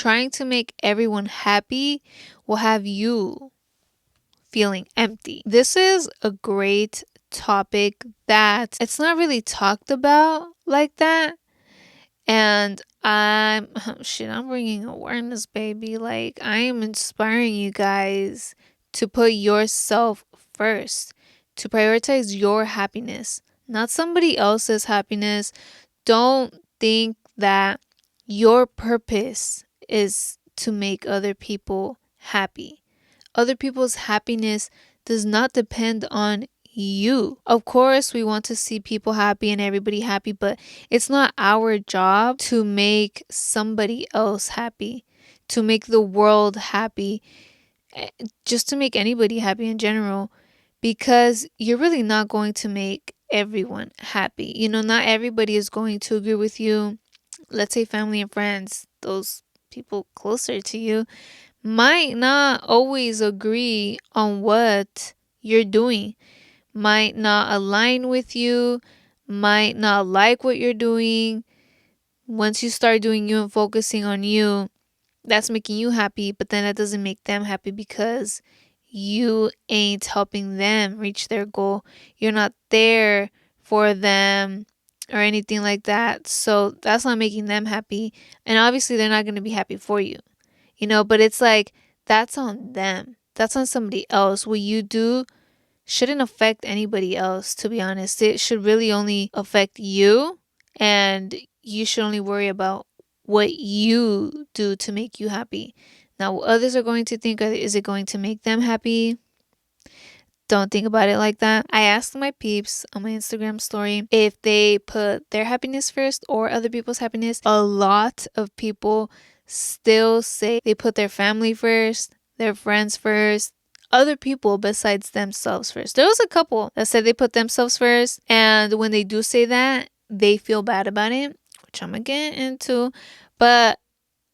trying to make everyone happy will have you feeling empty. This is a great topic that it's not really talked about like that. And I'm bringing awareness, baby. Like, I am inspiring you guys to put yourself first, to prioritize your happiness, not somebody else's happiness. Don't think that your purpose is to make other people happy. Other people's happiness does not depend on you. Of course, we want to see people happy and everybody happy, but it's not our job to make somebody else happy, to make the world happy, just to make anybody happy in general, because you're really not going to make everyone happy. Not everybody is going to agree with you. Let's say family and friends, those people closer to you might not always agree on what you're doing, might not align with you, might not like what you're doing. Once you start doing you and focusing on you, that's making you happy, but then that doesn't make them happy because you ain't helping them reach their goal. You're not there for them or anything like that. So that's not making them happy. And obviously, they're not going to be happy for you. But it's like, that's on them. That's on somebody else. What you do shouldn't affect anybody else, to be honest. It should really only affect you, and you should only worry about what you do to make you happy. Now, what others are going to think, is it going to make them happy? Don't think about it like that. I asked my peeps on my Instagram story if they put their happiness first or other people's happiness. A lot of people still say they put their family first, their friends first, other people besides themselves first. There was a couple that said they put themselves first, and when they do say that, they feel bad about it, which I'm gonna get into. But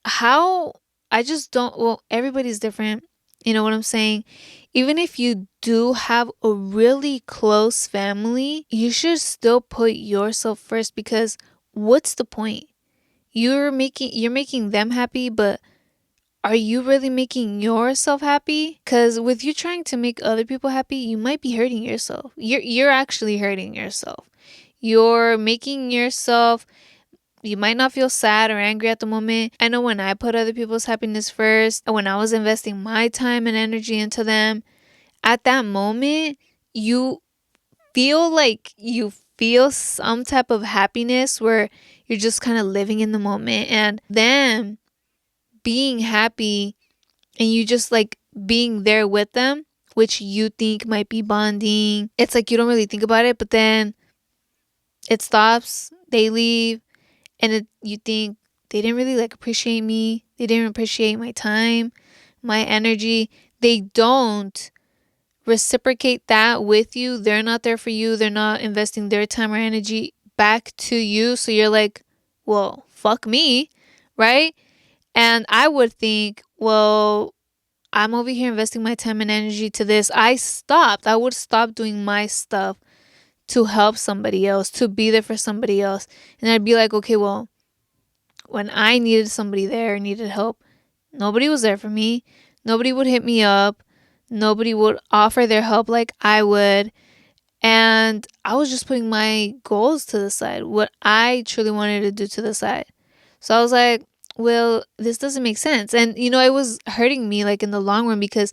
how I just don't, well, everybody's different. You know what I'm saying? Even if you do have a really close family, you should still put yourself first, because what's the point? You're making them happy, but are you really making yourself happy? Because with you trying to make other people happy, you might be hurting yourself. You're actually hurting yourself. You're making yourself, you might not feel sad or angry at the moment. I know when I put other people's happiness first, and when I was investing my time and energy into them, at that moment, you feel some type of happiness where you're just kind of living in the moment, and them being happy and you just like being there with them, which you think might be bonding. It's like you don't really think about it, but then it stops, they leave, and you think they didn't really like appreciate me. They didn't appreciate my time, my energy. They don't reciprocate that with you. They're not there for you. They're not investing their time or energy back to you. So you're like, well, fuck me, right? And I would think, well, I'm over here investing my time and energy to this. I would stop doing my stuff to help somebody else, to be there for somebody else. And I'd be like, okay, well, when I needed somebody there, needed help, nobody was there for me. Nobody would hit me up. Nobody would offer their help like I would. And I was just putting my goals to the side, what I truly wanted to do to the side. So I was like, well, this doesn't make sense. And, it was hurting me like in the long run, because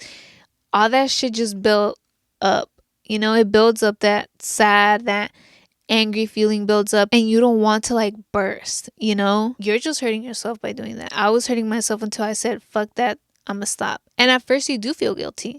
all that shit just built up. It builds up, that sad, that angry feeling builds up, and you don't want to like burst, You're just hurting yourself by doing that. I was hurting myself until I said, fuck that, I'm gonna stop. And at first you do feel guilty.